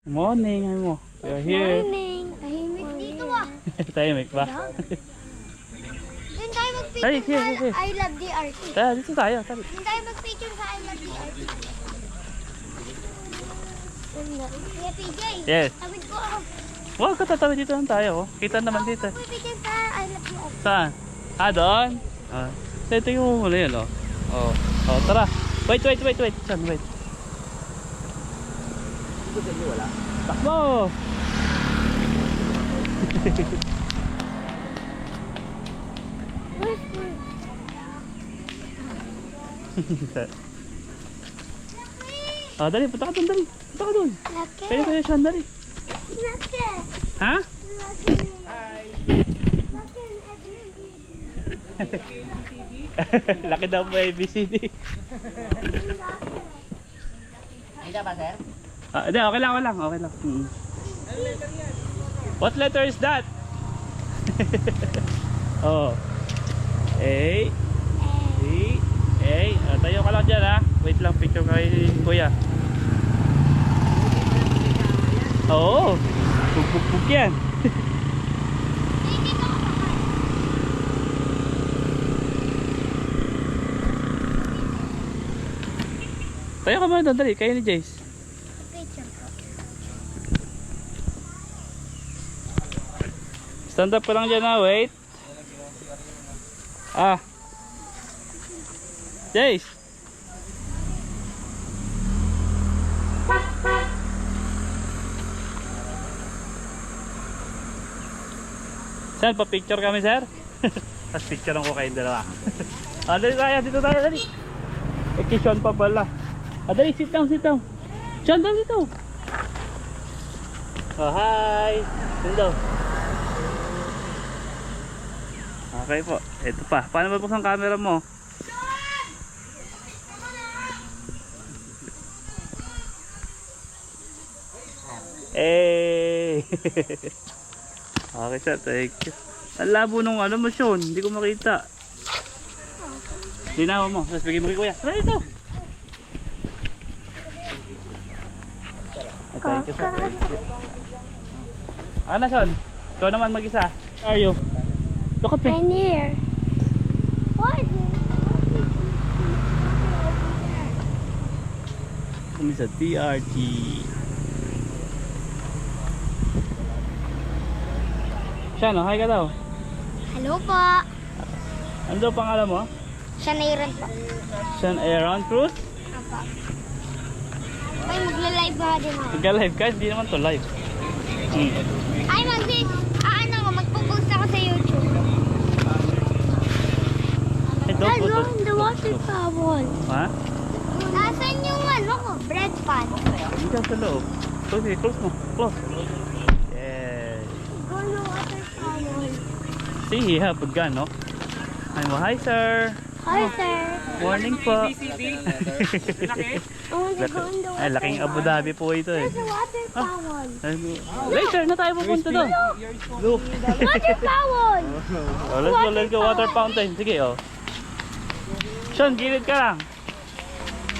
Morning, ano mo? We are here. Morning. Tahimik dito ah. Tahimik ba? Doon tayo Ay, mag-picture here, here. sa I Love DRT. Tara, dito tayo. Tara. Doon tayo mag-picture sa I Love DRT. Kuya PJ. Yes. Tawid ko ako. Wow, katatabi dito lang tayo. Oh. Kita naman dito. Kuya picture sa I Love DRT. Saan? Ah, doon? Ah. Tingnan mo muna yun, oh. Oh, oh tara. Wait. Saan, wait. Takbo! Ah, dali, punta ka doon, dali. Punta ka doon. Laki. Kaya kaya siya, dali. Laki. Ha? Laki. Laki daw po ABCD. Hindi ba, sir? Ah, hindi, okay lang. What letter is that? Oh. A. A. Ah, tayo ka lang dyan, ha. Wait lang, picture kay kuya. Oo. Pug yan. Tayo ka muna doon, dali. Kayo ni Jace. Picture ko. Stand up ka lang dyan, ha. Wait. Ah. Jace. Sir, pa-picture kami, sir. Tapos picture ko kayong dalawa. Ah, dali tayo, dito tayo, dali. Ekisyon pa pala. Ah, dali, sit down. Sean, down dito. Oh, hi. Dito. Okay po. Ito pa. Paano ba buksan ang camera mo? Eh. Okay, sir. Thank you. Ang labo nung ano mo, Sean. Hindi ko makita. Linawa mo. Tapos bigyan mo kay kuya. Tara dito. Thank you, sir. Thank you. Ano, Sean? Ikaw naman mag-isa. Where are you? Look at me. I'm here. What? Kami sa DRT. Sean, oh, hi ka daw. Hello po. Ano daw pangalan mo? Siya na yun po. Sean Aaron Cruz? Apa. Ay, magla-live ba din ako? Nagka-live ka? Hindi naman to live. Ay, magpo-post ako sa YouTube. Hey, don't put it. the water fountain. Ha? Nasaan yung ano ko? Bread pan. Hindi ka sa loob. Close mo. Close. Yes. Go to the water fountain. See, he have a gun, no? Hi, sir. Hi, sir. Morning po. I want to go in the water. Ay, laking Abu Dhabi po ito eh. There's a water fountain. Later na tayo pupunta doon. Look. Water fountain. Oh, let's go. Water fountain. Sige, oh. Sean, gilid ka lang.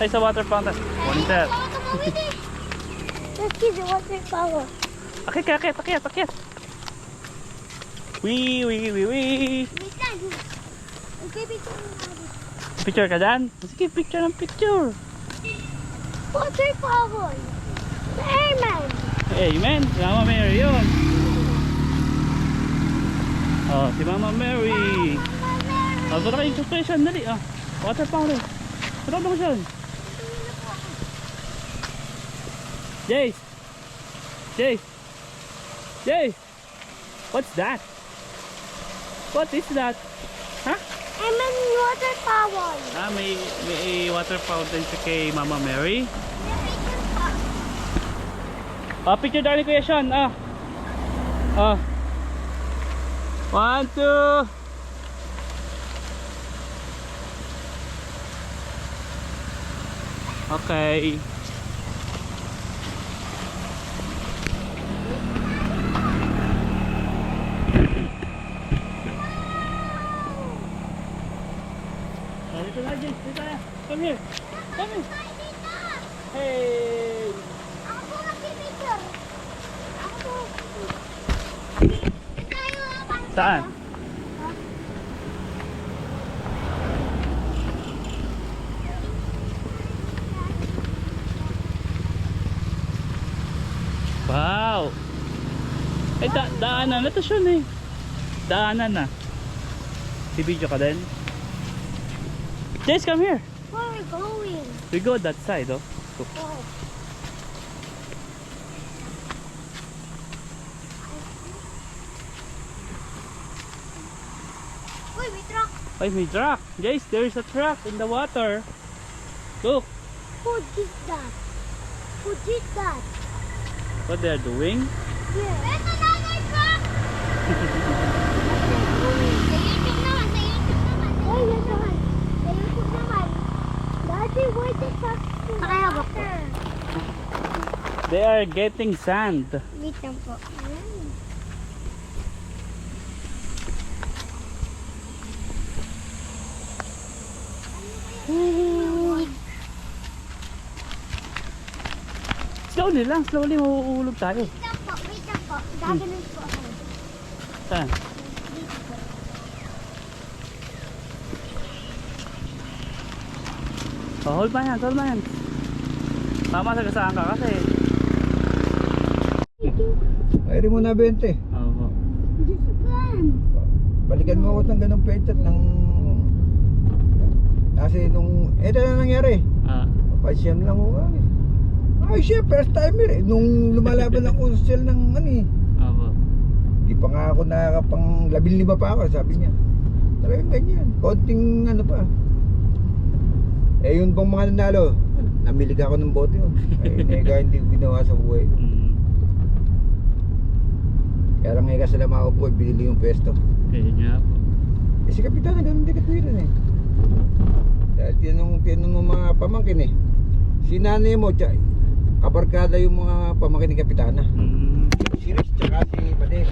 Tayo sa water fountain. Morning, sir. Let's see the water fountain. Akit. Wee. Wait lang. Okay, picture mo natin. Picture ka dyan? Sige, picture. Water fountain. The airman. Hey, man. Si Mama Mary yun. Oh, si Mama Mary. Oh, baka kayo suspension. Dali, oh. Water fountain. Sarap mo siya. Jace. What's that? What is that? Huh? I'm in water fountain. Ah, may water fountain si kay Mama Mary. Ah, picture daw ni Kuya Sean. Ah. 1, 2. Okay. Dito na, Jace. Dito na. Come here. Hey! Ako po magpipicture. Saan? Wow! Eh, daanan na to siya eh. Daanan na. Video ka din? Jess, come here. Where are we going? We go that side, oh. Go. Oh. Wait, we truck. Ay, may truck. Guys, there is a truck in the water. Look Who did that? Who did that? what they're doing. Yeah. There's another truck! Sa YouTube naman, sa YouTube naman. Ay, yan naman. Sa YouTube naman. Daddy, where the truck to water? They are getting sand. Wait lang po. Slowly lang, slowly mahuhulog tayo. Wait lang po. Gaganon po ako. Saan? Oh, hold man yan, hold man yan. Tama sa kasaan ka kasi. Ayri mo na 20. Oo. Just plan. Balikan mo ako ng ganong pechat ng... Kasi nung... Ito na nangyari. Ah. Pasyam lang ako eh. Ay siya, first timer eh. Nung lumalaban ako sa shell ng ano eh. Oo. Di pa nga ako nakakapang 15 pa ako, sabi niya. Talagang ganyan. Konting ano pa. Eh yun bang mga nanalo? Namili ka ako ng bote yun. Ay nega hindi ko ginawa sa buhay ko. Mm. Kaya lang nga sila makaupo eh, binili yung pwesto. Kaya nga po. Eh si Kapitan na ganun din katwiran eh. Dahil tinanong ng mga pamangkin eh. Si nanay mo, kabarkada yung mga pamangkin ni Kapitana. Mm. Si Rich tsaka si Badel.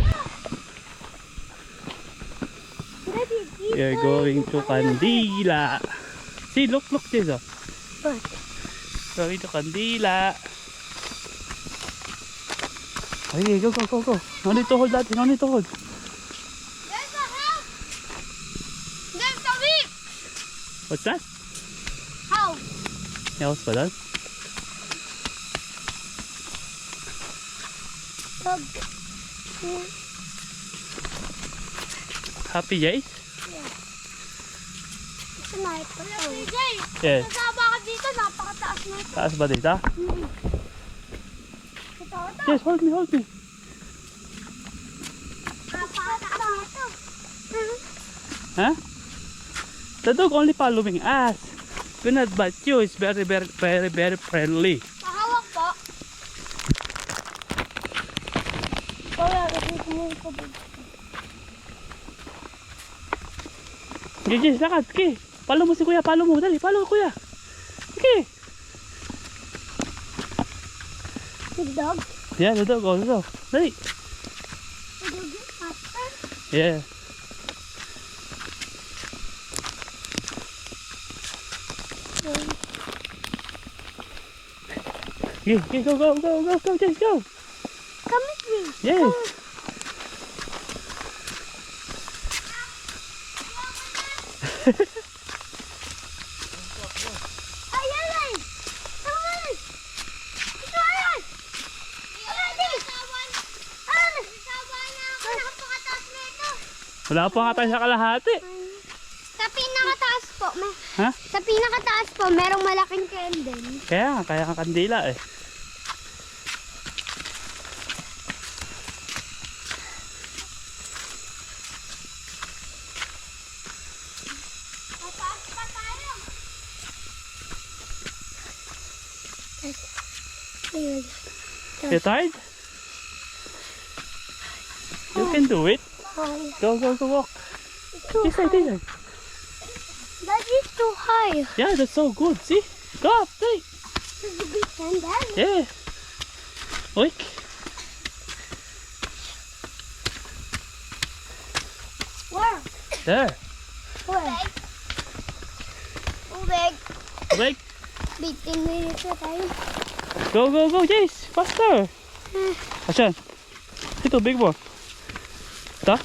Daddy, We are going to Candila. See, look, Jess. Oh. What? Going to Candila. Okay, go. No need to hold that. No need to hold. There's a house! There's a whip! What's that? House! House ba that? Dog. Happy Jay? Sniper. Happy Jay! Yes. Nasama ka dito, napakataas na ito. Taas ba dito? Ito. Yes, hold me. Napakataas na ito. Huh? The dog only following us. Do not bite you. It's very friendly. Mahawak po. Kuya, kasi mo ko dito. Jess, lakad. Okay. Follow mo si kuya. Follow mo. Dali, follow kuya. Okay. The dog? Yeah, the dog also. Dali. The dog is faster. Yeah. Okay, go, Jess, go. Come with me. Yes. Ayan ay! Ayan! Ito ayan! Ayan di! Ayan! Napakataas na ito. Wala pa nga tayo sa kalahati. Sa pinakataas po, Ha? sa pinakataas po, merong malaking candle. Kaya ang kandila eh. Mataas pa tayo. Ayan. You tired? You can do it. Go, walk. This side. That is too high. Yeah, that's so good. See? Go up, take. This is a big candle. Yeah. Quick. Where? There. Where? Ubeg. Quick. 15 minutes na tayo. Go, Jace. Faster. Asan? Ito, big boy. Ito?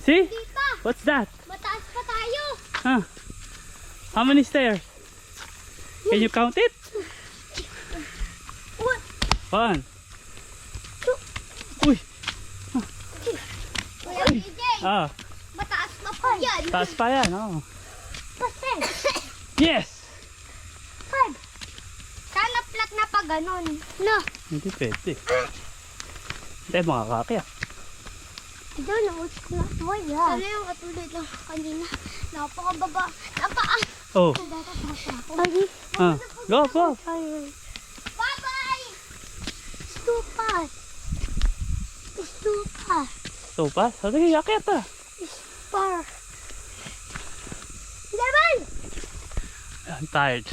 See? Di pa. What's that? Mataas pa tayo. Huh? How many stairs? Can you count it? What? 1. Uy! Kuya PJ, Ah, mataas pa po yan. taas pa yan. Oh. Pastel. Yes! Pad. Sana flat na pa ganun. No. Hindi pwede. Hindi makakakya. I don't know what's not why that. Sana yung katulad ng kanina. Napakababa. Napaan. Oh. Daddy. Ah. Go, go. Bye-bye. It's too fast. It's too fast. So pa? So, sige, akyat ah. It's far. Level. I'm tired.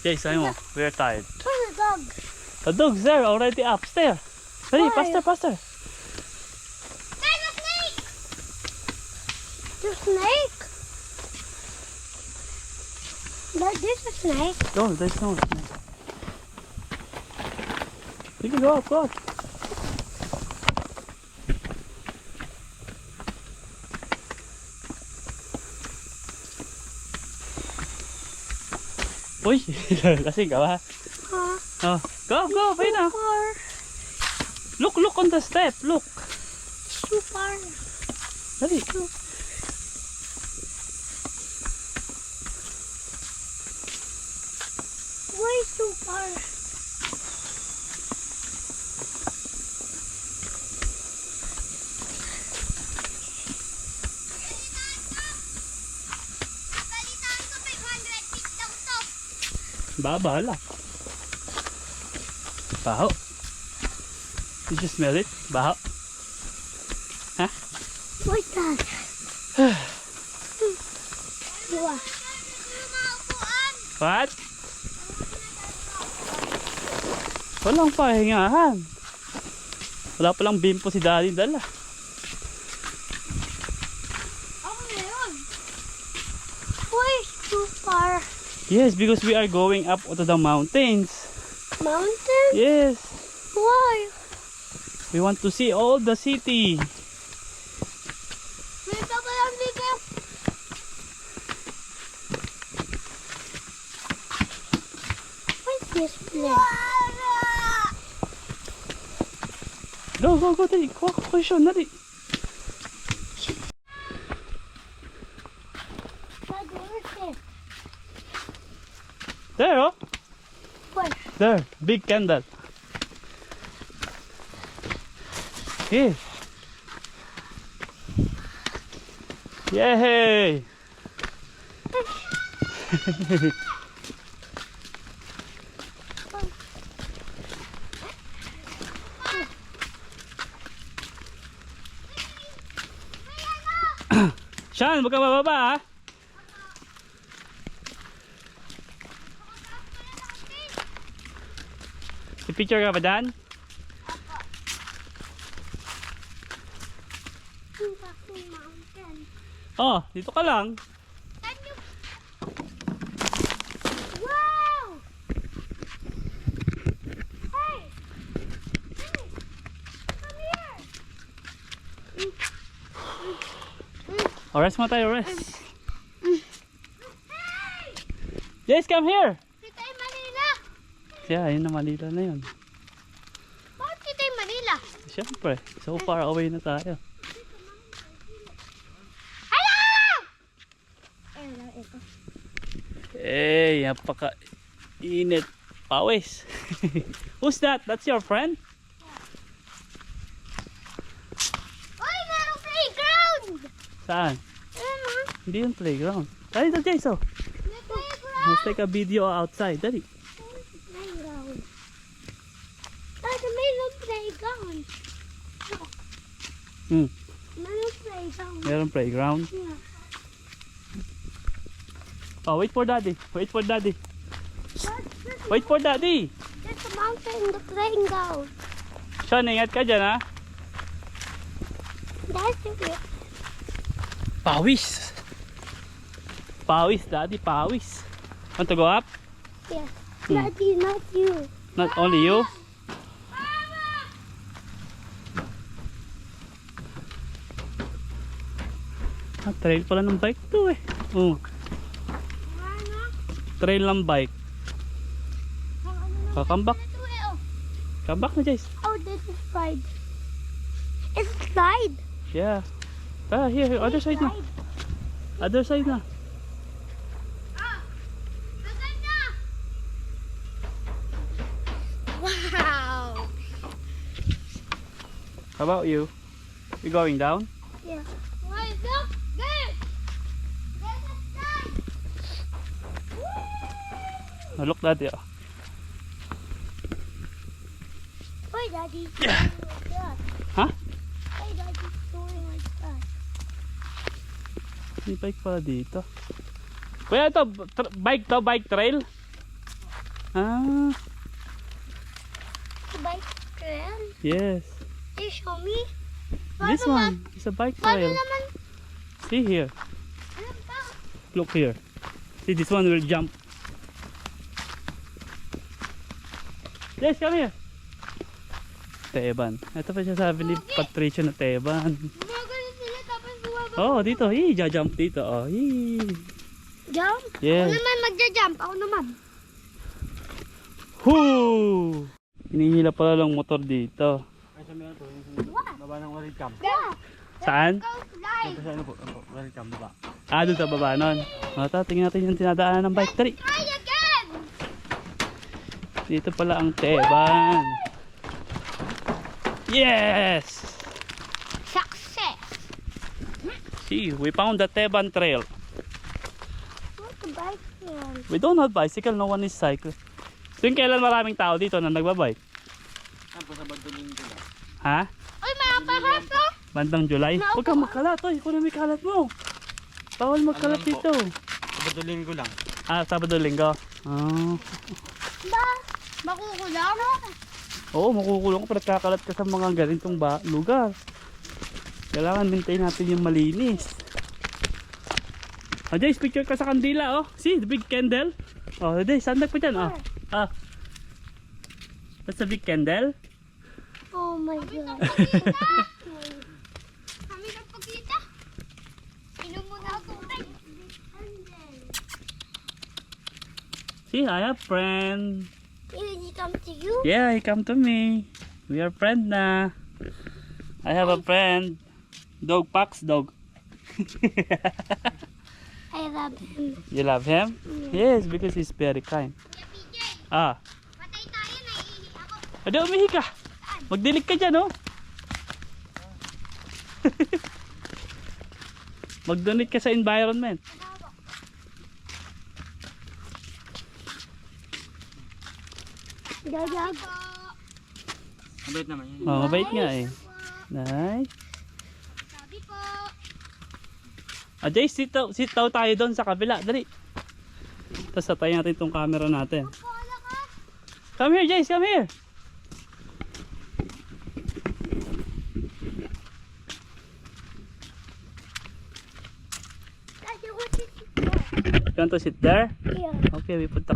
Yes, I know. We're tired. Where's the dog? The dog's there already upstairs. Hurry, Why? faster, faster. There's a snake. The snake? There's a snake. No, there's no snake. You can go up, go up. Uy, lasing ka ba? Huh? Oh, go, pay na. Far. Look on the step, look. Too far. Dali. Way too far. Balitaan ko 500 feet lang to. Bahala. Baho. Did you smell it? Baho. What's that? Diba? What? Walang pahingahan. Wala palang bimpo si Daddy dala. Ako meron. Way too far. Yes, because we are going up to the mountains. Mountain? Yes. Why? We want to see all the city. May papalang dito. What's this place? Go, dali. Kuha ko siya, dali. Dad, where's this? There, oh. Where? There, big candle. Here. Yay! Sean, huwag ka bababa ha. I-picture ka ba dyan? Mountain. Oh, dito ka lang. Can you... Wow! Hey! Hey! Come here! Oh, rest mo tayo, rest. Hey! Yes, come here. Dito ay Manila! Yeah, yun na Manila na yun. Bakit dito ay Manila? Siyempre, so far away na tayo. Hello! Hello, ito. Eh, napaka init. Pawis. Who's that? That's your friend? Uy, merong playground! Saan? Ano? Hindi yung playground. Dali, dali, so. May playground! Let's take a video outside. Dali. Playground. Dad, mayroong playground. Hmm. Mayroong playground. Meron playground. Yeah. Oh, wait for daddy. Wait for daddy. Dad, Wait for daddy. there's a mountain, the playground. Sean, ingat ka dyan ha. That's it. Pawis. Pawis, daddy, pawis. Want to go up? Yes. Daddy, not you. Not only you. Ah, trail pala ng bike to eh. Oh, Ano? trail ng bike. Ang ano Come back. ito eh, oh. Come back na, Jace. Oh, this is slide. It's a slide. Yeah. Ah, here, other side na. Slide. Other side na. Ah! Maganda! Wow! How about you? You going down? Yeah. Why, look! There! There's a slide! Oh, look, Daddy. Oh. Why, Daddy's doing like that? Huh? Why, Daddy's doing like that? May bike pala dito. Kuya, ito, bike to, bike trail? Ah, The bike trail? yes. They show me? This one is a bike Paano trail. naman? See here. Ano ba? Look here. See, this one will jump. Yes, come here. Teban. Ito pa siya sabi ni Patricia na Teban. Gumagano sila tapos bumaba. Oh, dito. Jump dito. Oh, Jump? yes. Ako naman magja-jump. Ako naman. Hoo! Hinihila pala lang motor dito. Baba ng welcome. Yeah. Saan? Go slide. Kasi ano po, welcome baba. Ah, doon sa baba nun. Tingnan natin yung tinadaanan ng bike. Tari. Try again. Dito pala ang Teban. Yes! Success. See, we found the Teban trail. What's the bike trail? We don't have bicycle, no one is cycle. Tuwing kailan maraming tao dito na nagbabike? Tapos sa Badulin ko lang. Ha? Ay, may aparat to. Bandang July? Huwag kang magkalat, oy. Kung na may kalat mo. Bawal magkalat Ano lang po? dito. Sa Badulin ko lang. Ah, Sabado Linggo. Oh. Ba? Makukulang? Oo, makukulong ka pag kakalat ka sa mga ganitong lugar. Kailangan maintain natin yung malinis. Ah, Jace, picture ka sa kandila, oh. See, the big candle. Oh, Jace, sandag pa dyan, oh. Ah. That's a big candle. Oh my God. Kami nagpagkita. Inom muna ako. See, I have friend. Did he come to you? Yeah, he come to me. We are friend na. I have a friend. Dog Pax dog. I love him. You love him? Yes, because he's very kind. PJ, Ah, patay tayo. Naiihi ako. adi umihi ka. Magdilig ka dyan, oh. Mag-donate ka sa environment. Dagag. Mabait naman yun. Oh, mabait nga eh. Nice. Sabi po. Ah, Jay, sit down tayo doon sa kabila. Dali. Tapos satayin natin itong camera natin. Pala ka. Come here, Jace. Come here. Daddy, what is it? You want to sit there? Yeah. Okay, we put the